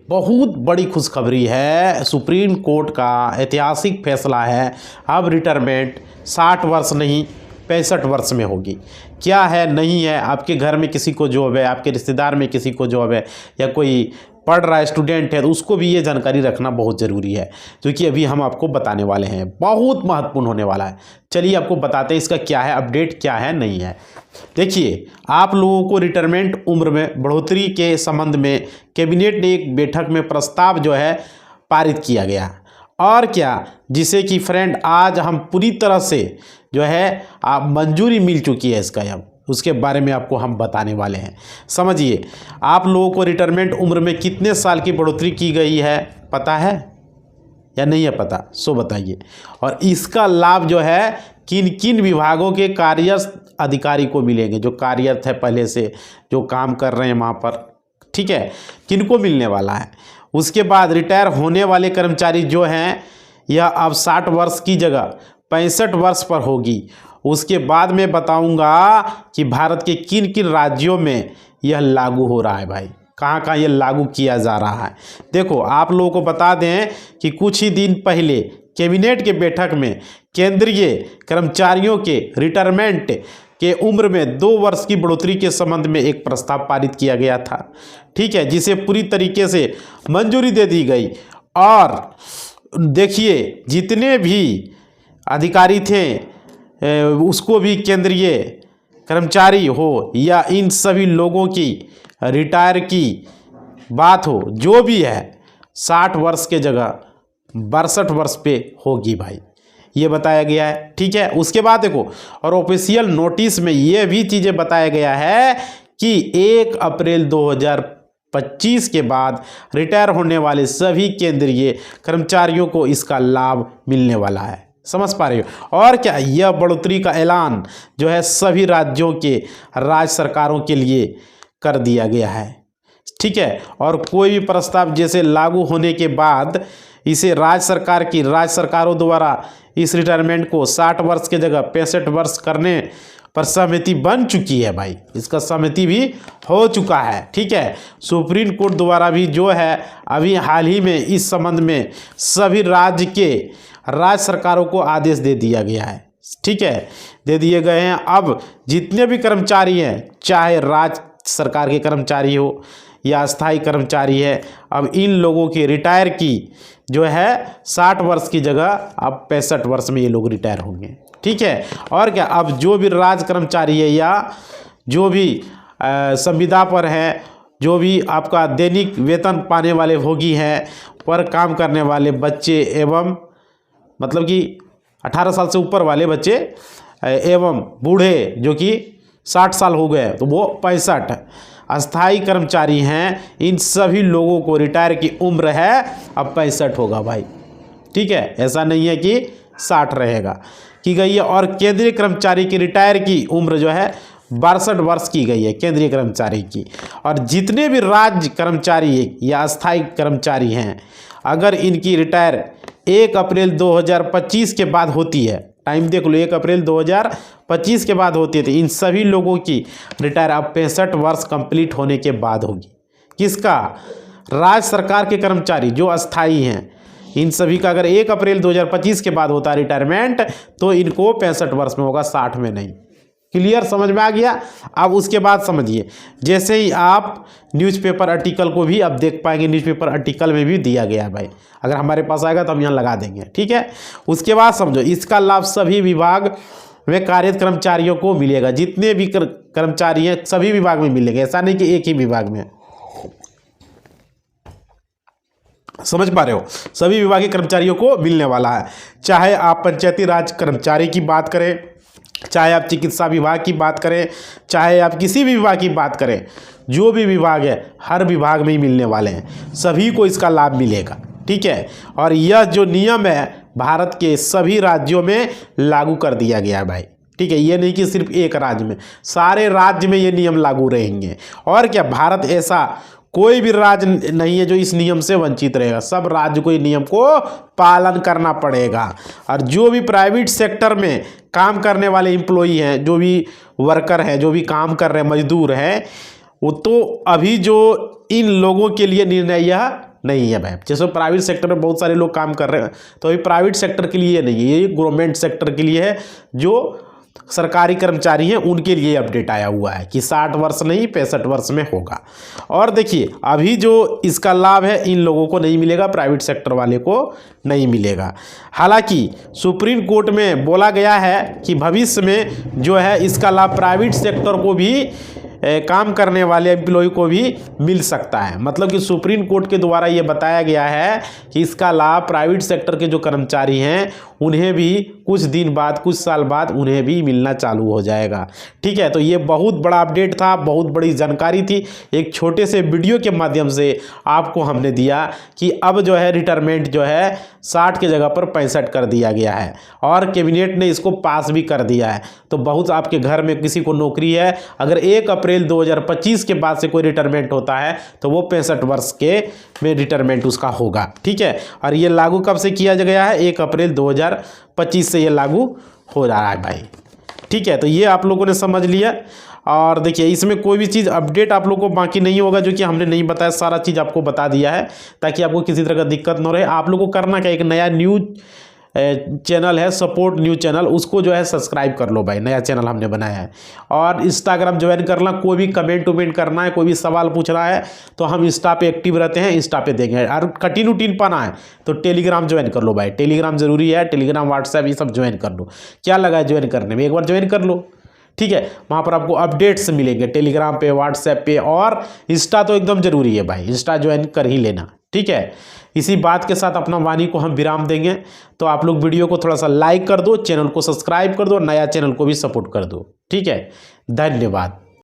बहुत बड़ी खुशखबरी है। सुप्रीम कोर्ट का ऐतिहासिक फैसला है। अब रिटायरमेंट 60 वर्ष नहीं 65 वर्ष में होगी। क्या है नहीं है, आपके घर में किसी को जॉब है, आपके रिश्तेदार में किसी को जॉब है, या कोई पढ़ रहा है स्टूडेंट है, तो उसको भी ये जानकारी रखना बहुत ज़रूरी है, क्योंकि अभी हम आपको बताने वाले हैं। बहुत महत्वपूर्ण होने वाला है। चलिए आपको बताते हैं इसका क्या है अपडेट, क्या है नहीं है। देखिए, आप लोगों को रिटायरमेंट उम्र में बढ़ोतरी के संबंध में कैबिनेट ने एक बैठक में प्रस्ताव जो है पारित किया गया। और क्या, जिसे कि फ्रेंड आज हम पूरी तरह से जो है मंजूरी मिल चुकी है इसका, अब उसके बारे में आपको हम बताने वाले हैं। समझिए, आप लोगों को रिटायरमेंट उम्र में कितने साल की बढ़ोतरी की गई है पता है या नहीं है पता, सो बताइए। और इसका लाभ जो है किन किन विभागों के कार्यरत अधिकारी को मिलेंगे, जो कार्यरत है पहले से, जो काम कर रहे हैं वहाँ पर, ठीक है, किनको मिलने वाला है। उसके बाद रिटायर होने वाले कर्मचारी जो हैं, यह अब 60 वर्ष की जगह 65 वर्ष पर होगी। उसके बाद मैं बताऊंगा कि भारत के किन किन राज्यों में यह लागू हो रहा है भाई, कहाँ कहाँ यह लागू किया जा रहा है। देखो, आप लोगों को बता दें कि कुछ ही दिन पहले कैबिनेट के बैठक में केंद्रीय कर्मचारियों के रिटायरमेंट के उम्र में 2 वर्ष की बढ़ोतरी के संबंध में एक प्रस्ताव पारित किया गया था, ठीक है, जिसे पूरी तरीके से मंजूरी दे दी गई। और देखिए, जितने भी अधिकारी थे उसको भी केंद्रीय कर्मचारी हो या इन सभी लोगों की रिटायर की बात हो, जो भी है 60 वर्ष के जगह 62 वर्ष पे होगी भाई, ये बताया गया है, ठीक है। उसके बाद देखो, और ऑफिशियल नोटिस में ये भी चीज़ें बताया गया है कि 1 अप्रैल 2025 के बाद रिटायर होने वाले सभी केंद्रीय कर्मचारियों को इसका लाभ मिलने वाला है। समझ पा रहे हो। और क्या, यह बढ़ोतरी का ऐलान जो है सभी राज्यों के राज्य सरकारों के लिए कर दिया गया है, ठीक है। और कोई भी प्रस्ताव जैसे लागू होने के बाद इसे राज्य सरकारों द्वारा इस रिटायरमेंट को 60 वर्ष के जगह 65 वर्ष करने पर सहमति बन चुकी है भाई, इसका सहमति भी हो चुका है, ठीक है। सुप्रीम कोर्ट द्वारा भी जो है अभी हाल ही में इस संबंध में सभी राज्य सरकारों को आदेश दे दिया गया है, ठीक है, दे दिए गए हैं। अब जितने भी कर्मचारी हैं, चाहे राज्य सरकार के कर्मचारी हो या अस्थायी कर्मचारी है, अब इन लोगों की रिटायर की जो है 60 वर्ष की जगह अब 65 वर्ष में ये लोग रिटायर होंगे, ठीक है। और क्या, अब जो भी राज्य कर्मचारी है या जो भी संविदा पर है, जो भी आपका दैनिक वेतन पाने वाले भोगी हैं, पर काम करने वाले बच्चे एवं मतलब कि 18 साल से ऊपर वाले बच्चे एवं बूढ़े जो कि 60 साल हो गए तो वो 65 अस्थाई कर्मचारी हैं, इन सभी लोगों को रिटायर की उम्र है अब 65 होगा भाई, ठीक है। ऐसा नहीं है कि 60 रहेगा, की गई है। और केंद्रीय कर्मचारी की रिटायर की उम्र जो है 62 वर्ष की गई है केंद्रीय कर्मचारी की। और जितने भी राज्य कर्मचारी या अस्थायी कर्मचारी हैं, अगर इनकी रिटायर 1 अप्रैल 2025 के बाद होती है, टाइम देख लो, 1 अप्रैल 2025 के बाद होती है, तो इन सभी लोगों की रिटायर अब 65 वर्ष कंप्लीट होने के बाद होगी। किसका? राज्य सरकार के कर्मचारी जो अस्थाई हैं, इन सभी का अगर 1 अप्रैल 2025 के बाद होता है रिटायरमेंट, तो इनको 65 वर्ष में होगा, 60 में नहीं। क्लियर, समझ में आ गया। अब उसके बाद समझिए, जैसे ही आप न्यूज़पेपर आर्टिकल को भी अब देख पाएंगे, न्यूज़पेपर आर्टिकल में भी दिया गया है भाई, अगर हमारे पास आएगा तो हम यहाँ लगा देंगे, ठीक है। उसके बाद समझो, इसका लाभ सभी विभाग में कार्यरत कर्मचारियों को मिलेगा। जितने भी कर्मचारी हैं सभी विभाग में मिलेंगे, ऐसा नहीं कि एक ही विभाग में। समझ पा रहे हो, सभी विभाग के कर्मचारियों को मिलने वाला है। चाहे आप पंचायती राज कर्मचारी की बात करें, चाहे आप चिकित्सा विभाग की बात करें, चाहे आप किसी भी विभाग की बात करें, जो भी विभाग है हर विभाग में ही मिलने वाले हैं, सभी को इसका लाभ मिलेगा, ठीक है। और यह जो नियम है भारत के सभी राज्यों में लागू कर दिया गया है भाई, ठीक है। ये नहीं कि सिर्फ एक राज्य में, सारे राज्य में ये नियम लागू रहेंगे। और क्या, भारत ऐसा कोई भी राज्य नहीं है जो इस नियम से वंचित रहेगा, सब राज्य को इस नियम को पालन करना पड़ेगा। और जो भी प्राइवेट सेक्टर में काम करने वाले एम्प्लॉई हैं, जो भी वर्कर हैं, जो भी काम कर रहे हैं, मजदूर हैं, वो तो अभी जो इन लोगों के लिए निर्णय यह नहीं है भाई। जैसे प्राइवेट सेक्टर में बहुत सारे लोग काम कर रहे हैं, तो अभी प्राइवेट सेक्टर के लिए नहीं है, ये गवर्नमेंट सेक्टर के लिए है। जो सरकारी कर्मचारी हैं उनके लिए अपडेट आया हुआ है कि 60 वर्ष नहीं 65 वर्ष में होगा। और देखिए अभी जो इसका लाभ है इन लोगों को नहीं मिलेगा, प्राइवेट सेक्टर वाले को नहीं मिलेगा। हालांकि सुप्रीम कोर्ट में बोला गया है कि भविष्य में जो है इसका लाभ प्राइवेट सेक्टर को भी काम करने वाले एम्प्लॉय को भी मिल सकता है। मतलब कि सुप्रीम कोर्ट के द्वारा ये बताया गया है कि इसका लाभ प्राइवेट सेक्टर के जो कर्मचारी हैं उन्हें भी कुछ दिन बाद, कुछ साल बाद उन्हें भी मिलना चालू हो जाएगा। ठीक है, तो ये बहुत बड़ा अपडेट था, बहुत बड़ी जानकारी थी। एक छोटे से वीडियो के माध्यम से आपको हमने दिया कि अब जो है रिटायरमेंट जो है 60 की जगह पर 65 कर दिया गया है और कैबिनेट ने इसको पास भी कर दिया है। तो बहुत आपके घर में किसी को नौकरी है, अगर 1 अप्रैल 2025 के बाद से कोई रिटायरमेंट होता है तो वो 65 वर्ष के में रिटायरमेंट उसका होगा। ठीक है, और ये लागू कब से किया गया है? 1 अप्रैल 2025 से ये लागू हो रहा है भाई। ठीक है, तो ये आप लोगों ने समझ लिया। और देखिए इसमें कोई भी चीज़ अपडेट आप लोगों को बाकी नहीं होगा जो कि हमने नहीं बताया, सारा चीज़ आपको बता दिया है ताकि आपको किसी तरह का दिक्कत न रहे। आप लोगों को करना क्या, एक नया न्यूज चैनल है सपोर्ट न्यूज चैनल, उसको जो है सब्सक्राइब कर लो भाई, नया चैनल हमने बनाया है। और इंस्टाग्राम ज्वाइन करना, कोई भी कमेंट वमेंट करना है, कोई भी सवाल पूछना है तो हम इंस्टा पे एक्टिव रहते हैं, इंस्टा पे देंगे। और कटिन उटिन पाना है तो टेलीग्राम ज्वाइन कर लो भाई, टेलीग्राम जरूरी है, टेलीग्राम व्हाट्सएप ये सब ज्वाइन कर लो। क्या लगा है ज्वाइन करने में, एक बार ज्वाइन कर लो। ठीक है, वहाँ पर आपको अपडेट्स मिलेंगे टेलीग्राम पे, व्हाट्सएप पे, और इंस्टा तो एकदम जरूरी है भाई, इंस्टा ज्वाइन कर ही लेना। ठीक है, इसी बात के साथ अपना वाणी को हम विराम देंगे। तो आप लोग वीडियो को थोड़ा सा लाइक कर दो, चैनल को सब्सक्राइब कर दो, नया चैनल को भी सपोर्ट कर दो। ठीक है, धन्यवाद।